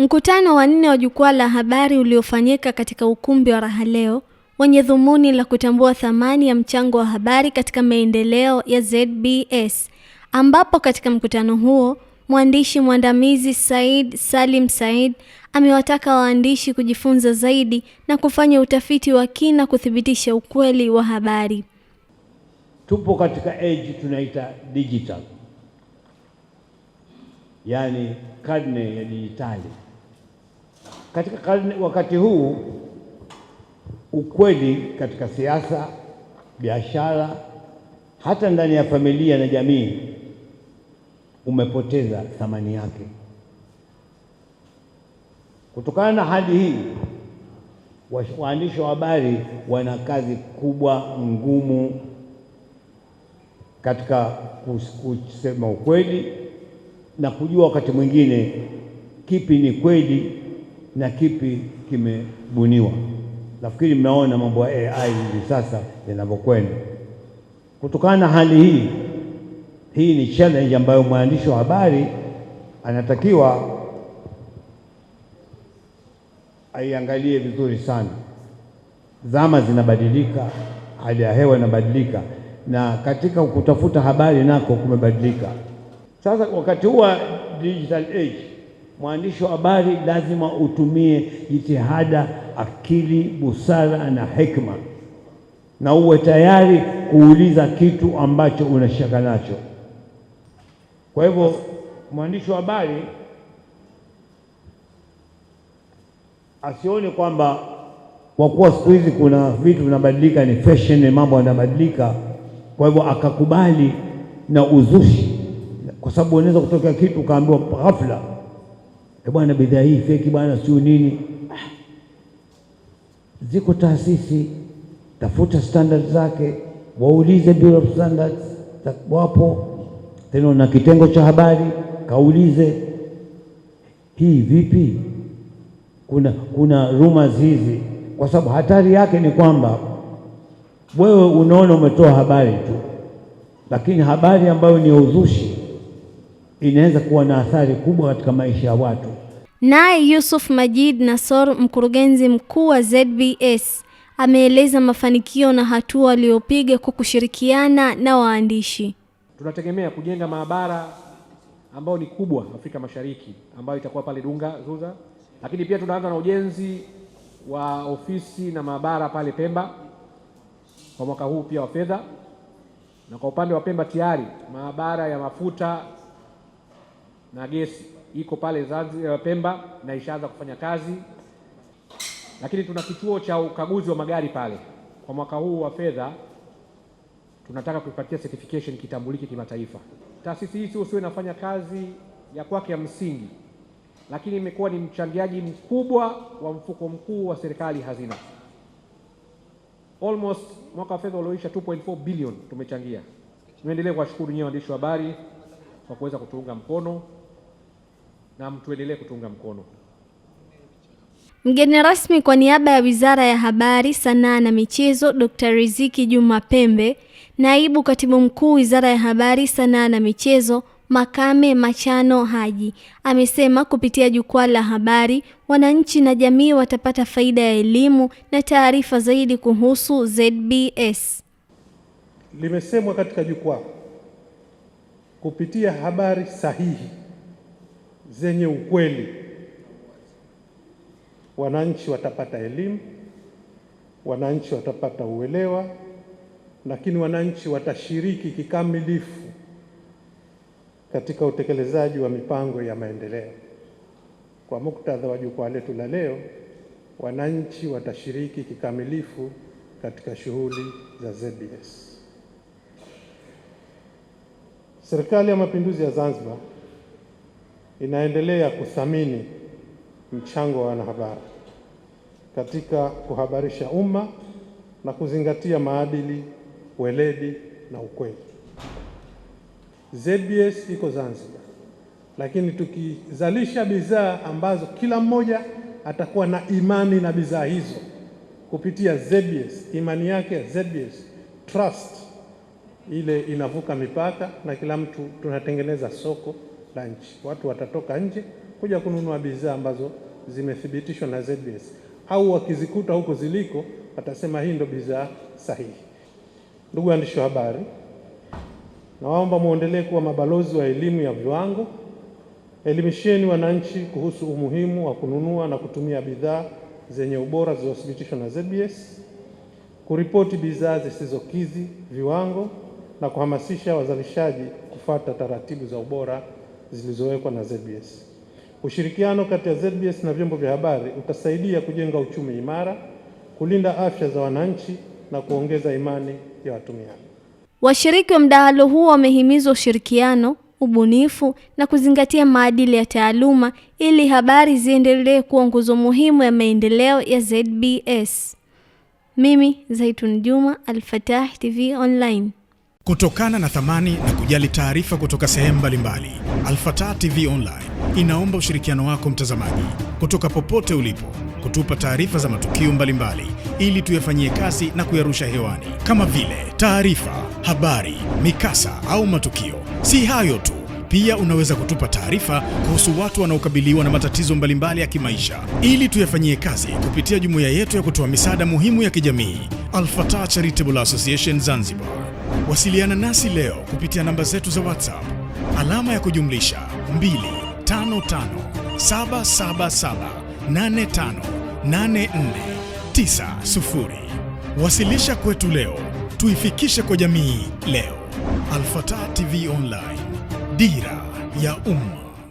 Mkutano wa 4 wa jukwaa la habari uliofanyika katika ukumbi wa Raha Leo wenye dhumuni la kutambua thamani ya mchango wa habari katika maendeleo ya ZBS, ambapo katika mkutano huo mwandishi mwandamizi Said Salim Said amewataka waandishi kujifunza zaidi na kufanya utafiti wa kina kuthibitisha ukweli wa habari. Tupo katika age tunaita digital, yani karne ya dijitali. Katika wakati huu ukweli katika siasa, biashara, hata ndani ya familia na jamii umepoteza thamani yake. Kutokana na hali hii, waandishi wa habari wana kazi kubwa ngumu katika kusema ukweli na kujua wakati mwingine kipi ni kweli na kipi kimebuniwa. Nafikiri mmeona mambo ya AI hivi sasa yanavyokwenda. Kutokana na hali hii ni challenge ambayo mwandishi wa habari anatakiwa aiangalie vizuri sana. Zama zinabadilika, hali ya hewa inabadilika, na katika kutafuta habari nako kumebadilika. Sasa wakati huu wa digital age, mwandishi wa habari lazima utumie jitihada, akili, busara na hekima, na uwe tayari kuuliza kitu ambacho unashaka nacho. Kwa hivyo mwandishi wa habari asione kwamba kwa kuwa siku hizi kuna vitu vinabadilika, ni fashion, mambo yanabadilika, kwa hivyo akakubali na uzushi, kwa sababu unaweza kutoka kitu kaambiwa ghafla, bwana bidhaa hii feki bwana sio nini. Ziko taasisi, tafuta standards zake, waulize Bureau of Standards, wapo tena na kitengo cha habari, kaulize hii vipi, kuna rumors hizi, kwa sababu hatari yake ni kwamba wewe unaona umetoa habari tu, lakini habari ambayo ni uzushi inaweza kuwa na athari kubwa katika maisha ya watu. Naye Yusuf Majid Nasor, mkurugenzi mkuu wa ZBS, ameeleza mafanikio na hatua aliyopiga kwa kushirikiana na waandishi. Tunategemea kujenga maabara ambayo ni kubwa Afrika Mashariki, ambayo itakuwa pale Dunga Zuza, lakini pia tunaanza na ujenzi wa ofisi na maabara pale Pemba kwa mwaka huu pia wa fedha, na kwa upande wa Pemba tayari maabara ya mafuta na gesi iko pale Zanzibar Pemba na ishaanza kufanya kazi, lakini tuna kituo cha ukaguzi wa magari pale. Kwa mwaka huu wa fedha tunataka kuipatia certification, kitambulike kimataifa. Taasisi hii sio inafanya kazi ya kwake ya msingi, lakini imekuwa ni mchangiaji mkubwa wa mfuko mkuu wa serikali hazina. Almost mwaka wa fedha ulioisha 2.4 billion tumechangia. Tuendelee kuwashukuru nyinyi waandishi wa habari kwa kuweza kutuunga mkono, na mtuendelee kutuunga mkono. Mgeni rasmi kwa niaba ya Wizara ya Habari, Sanaa na Michezo, Dr. Riziki Juma Pembe, Naibu Katibu Mkuu Wizara ya Habari, Sanaa na Michezo, Makame Machano Haji, amesema kupitia jukwaa la habari wananchi na jamii watapata faida ya elimu na taarifa zaidi kuhusu ZBS. Limesemwa katika jukwaa, kupitia habari sahihi zenye ukweli, wananchi watapata elimu, wananchi watapata uelewa, lakini wananchi watashiriki kikamilifu katika utekelezaji wa mipango ya maendeleo. Kwa muktadha wa jukwaa letu la leo, wananchi watashiriki kikamilifu katika shughuli za ZBS. Serikali ya Mapinduzi ya Zanzibar inaendelea kuthamini mchango wa wanahabari katika kuhabarisha umma na kuzingatia maadili, weledi na ukweli. ZBS iko Zanzibar, lakini tukizalisha bidhaa ambazo kila mmoja atakuwa na imani na bidhaa hizo kupitia ZBS, imani yake ya ZBS, trust ile inavuka mipaka, na kila mtu tunatengeneza soko la nchi. Watu watatoka nje kuja kununua bidhaa ambazo zimethibitishwa na ZBS, au wakizikuta huko ziliko watasema hii ndo bidhaa sahihi. Ndugu waandishi wa habari, nawaomba muendelee kuwa mabalozi wa elimu ya viwango. Elimisheni wananchi kuhusu umuhimu wa kununua na kutumia bidhaa zenye ubora zilizothibitishwa na ZBS, kuripoti bidhaa zisizokidhi viwango na kuhamasisha wazalishaji kufuata taratibu za ubora zilizowekwa na ZBS. Ushirikiano kati ya ZBS na vyombo vya habari utasaidia kujenga uchumi imara, kulinda afya za wananchi na kuongeza imani ya watumiaji. Washiriki wa mdahalo huo wamehimizwa ushirikiano, ubunifu na kuzingatia maadili ya taaluma ili habari ziendelee kuwa nguzo muhimu ya maendeleo ya ZBS. Mimi Zaitun Juma, Al-Fatah TV Online. Kutokana na thamani na kujali taarifa kutoka sehemu mbalimbali, Al-Fatah TV Online inaomba ushirikiano wako mtazamaji, kutoka popote ulipo, kutupa taarifa za matukio mbalimbali ili tuyafanyie kazi na kuyarusha hewani, kama vile taarifa, habari, mikasa au matukio. Si hayo tu, pia unaweza kutupa taarifa kuhusu watu wanaokabiliwa na matatizo mbalimbali ya kimaisha ili tuyafanyie kazi kupitia jumuiya yetu ya kutoa misaada muhimu ya kijamii, Al-Fatah Charitable Association Zanzibar. Wasiliana nasi leo kupitia namba zetu za WhatsApp alama ya kujumlisha 25577785490. Wasilisha kwetu leo, tuifikishe kwa jamii leo. Al-Fatah TV Online, dira ya umma.